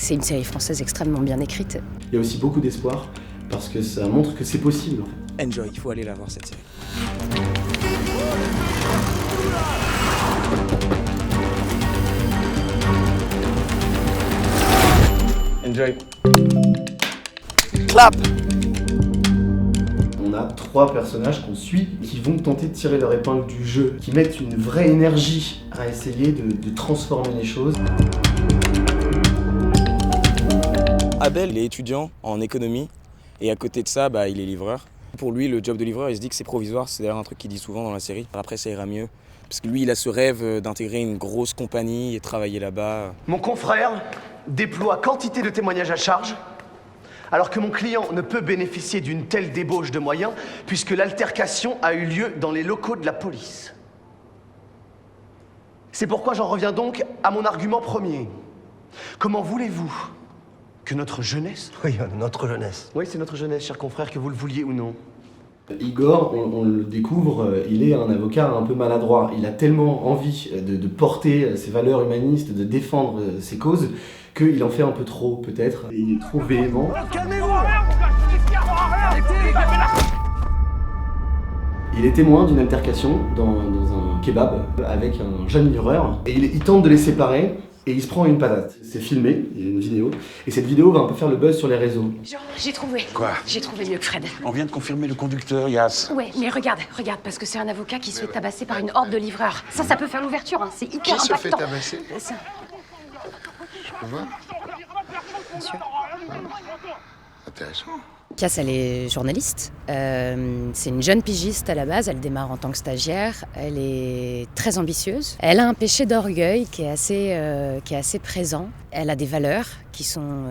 c'est une série française extrêmement bien écrite. Il y a aussi beaucoup d'espoir, parce que ça montre que c'est possible. En fait. Enjoy, il faut aller la voir cette série. Enjoy. Clap. On a 3 personnages qu'on suit qui vont tenter de tirer leur épingle du jeu, qui mettent une vraie énergie à essayer de transformer les choses. Abel, il est étudiant en économie et à côté de ça, il est livreur. Pour lui, le job de livreur, il se dit que c'est provisoire, c'est d'ailleurs un truc qu'il dit souvent dans la série. Après, ça ira mieux. Parce que lui, il a ce rêve d'intégrer une grosse compagnie et travailler là-bas. Mon confrère déploie quantité de témoignages à charge, alors que mon client ne peut bénéficier d'une telle débauche de moyens, puisque l'altercation a eu lieu dans les locaux de la police. C'est pourquoi j'en reviens donc à mon argument premier. Comment voulez-vous que notre jeunesse... Oui, notre jeunesse. Oui, c'est notre jeunesse, cher confrère, que vous le vouliez ou non. Igor, on le découvre, il est un avocat un peu maladroit. Il a tellement envie de porter ses valeurs humanistes, de défendre ses causes, qu'il en fait un peu trop, peut-être. Et il est trop véhément. Calmez-vous! Il est témoin d'une altercation dans un kebab avec un jeune livreur. Et il tente de les séparer. Et il se prend une patate. C'est filmé, il y a une vidéo. Et cette vidéo va un peu faire le buzz sur les réseaux. Jean, j'ai trouvé. Quoi? J'ai trouvé mieux que Fred. On vient de confirmer le conducteur, Yass. Ouais, mais regarde, parce que c'est un avocat qui se fait tabasser par une horde de livreurs. Ça peut faire l'ouverture, hein. C'est hyper Qui impactant. se fait tabasser? Ça. Je peux voir? Bien sûr. Intéressant. Cass, elle est journaliste. C'est une jeune pigiste à la base. Elle démarre en tant que stagiaire. Elle est très ambitieuse. Elle a un péché d'orgueil qui est assez présent. Elle a des valeurs qui sont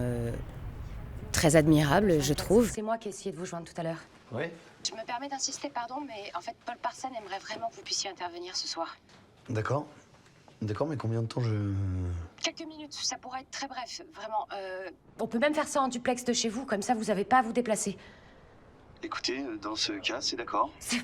très admirables, je trouve. C'est moi qui ai essayé de vous joindre tout à l'heure. Oui. Je me permets d'insister, pardon, mais en fait, Paul Parsène aimerait vraiment que vous puissiez intervenir ce soir. D'accord. D'accord, mais combien de temps Quelques minutes, ça pourrait être très bref, vraiment. On peut même faire ça en duplex de chez vous, comme ça vous n'avez pas à vous déplacer. Écoutez, dans ce cas, c'est d'accord. C'est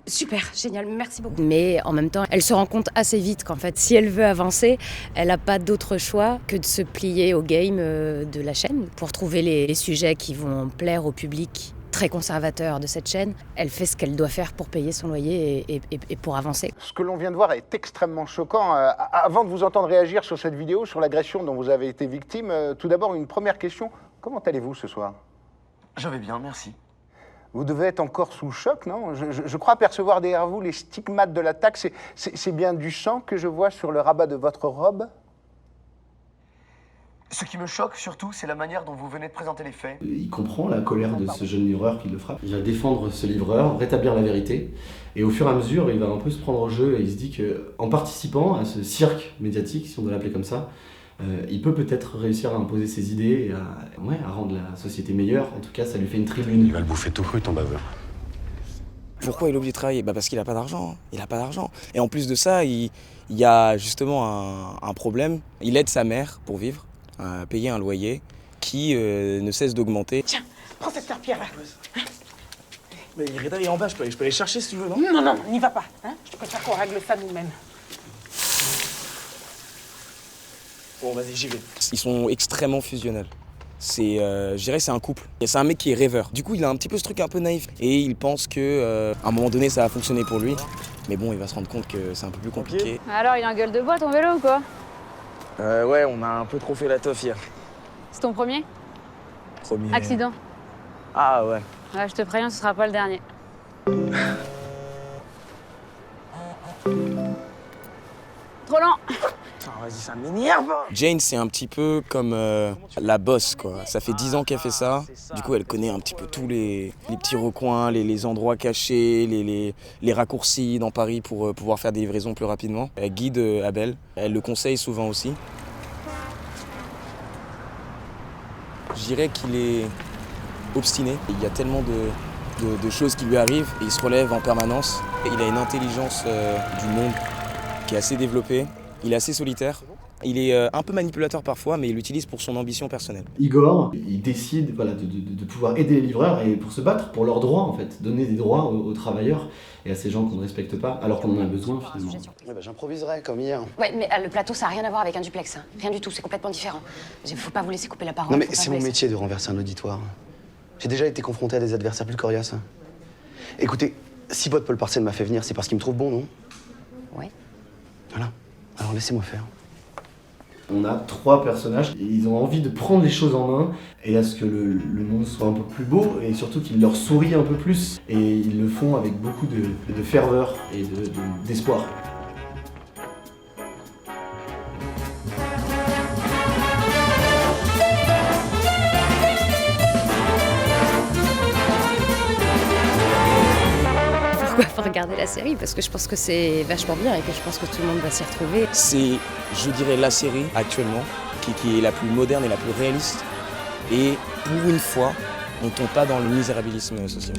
super, génial, merci beaucoup. Mais en même temps, elle se rend compte assez vite qu'en fait, si elle veut avancer, elle n'a pas d'autre choix que de se plier au game de la chaîne pour trouver les sujets qui vont plaire au public très conservateur de cette chaîne. Elle fait ce qu'elle doit faire pour payer son loyer et pour avancer. Ce que l'on vient de voir est extrêmement choquant. Avant de vous entendre réagir sur cette vidéo, sur l'agression dont vous avez été victime, tout d'abord une première question. Comment allez-vous ce soir? Je vais bien, merci. Vous devez être encore sous le choc, non? Je crois percevoir derrière vous les stigmates de l'attaque. C'est bien du sang que je vois sur le rabat de votre robe? Ce qui me choque surtout, c'est la manière dont vous venez de présenter les faits. Il comprend la colère de ce jeune livreur qui le frappe. Il va défendre ce livreur, rétablir la vérité. Et au fur et à mesure, il va un peu se prendre au jeu et il se dit qu'en participant à ce cirque médiatique, si on doit l'appeler comme ça, il peut peut-être réussir à imposer ses idées et à rendre la société meilleure. En tout cas, ça lui fait une tribune. Il va le bouffer tout cru, ton baveur. Pourquoi il est obligé de travailler? Parce qu'il n'a pas d'argent. Il n'a pas d'argent. Et en plus de ça, il y a justement un problème. Il aide sa mère pour vivre, à payer un loyer qui ne cesse d'augmenter. Tiens, prends cette serpillère-là. Mais Reda est en bas, je peux aller chercher si tu veux, non? Non, n'y va pas. Hein, je préfère qu'on règle ça nous-mêmes. Bon, vas-y, j'y vais. Ils sont extrêmement fusionnels. Je dirais que c'est un couple. C'est un mec qui est rêveur. Du coup, il a un petit peu ce truc un peu naïf. Et il pense que à un moment donné, ça va fonctionner pour lui. Mais bon, il va se rendre compte que c'est un peu plus compliqué. Alors, il a en gueule de bois, ton vélo, ou quoi? Ouais, on a un peu trop fait la teuf hier. C'est ton premier? Premier... Accident. Ah ouais. Ouais, je te préviens, ce sera pas le dernier. Trop lent. Vas-y, ça m'énerve. Jane, c'est un petit peu comme la boss, quoi. Ça fait 10 ans qu'elle fait ça. Du coup, elle connaît un petit peu tous les petits recoins, les endroits cachés, les raccourcis dans Paris pour pouvoir faire des livraisons plus rapidement. Elle guide Abel. Elle le conseille souvent aussi. Je dirais qu'il est obstiné. Il y a tellement de choses qui lui arrivent et il se relève en permanence. Il a une intelligence du monde qui est assez développée. Il est assez solitaire Il est un peu manipulateur parfois, mais il l'utilise pour son ambition personnelle. Igor, il décide voilà, de pouvoir aider les livreurs et pour se battre pour leurs droits en fait, donner des droits aux travailleurs et à ces gens qu'on ne respecte pas alors qu'on en a besoin finalement. Ouais, bah, j'improviserai comme hier. Ouais, mais le plateau, ça n'a rien à voir avec un duplex. Hein. Rien du tout, c'est complètement différent. Il faut pas vous laisser couper la parole. Non mais faut pas c'est vous mon laisser- métier de renverser un auditoire. J'ai déjà été confronté à des adversaires plus coriaces. Écoutez, si votre Paul Parcel m'a fait venir, c'est parce qu'il me trouve bon, non? Ouais. Voilà. Alors laissez-moi faire. On a 3 personnages, et ils ont envie de prendre les choses en main et à ce que le monde soit un peu plus beau et surtout qu'ils leur sourient un peu plus. Et ils le font avec beaucoup de ferveur et d'espoir. Pourquoi faut regarder la série? Parce que je pense que c'est vachement bien et que je pense que tout le monde va s'y retrouver. C'est, je dirais, la série actuellement qui est la plus moderne et la plus réaliste. Et pour une fois, on tombe pas dans le misérabilisme social.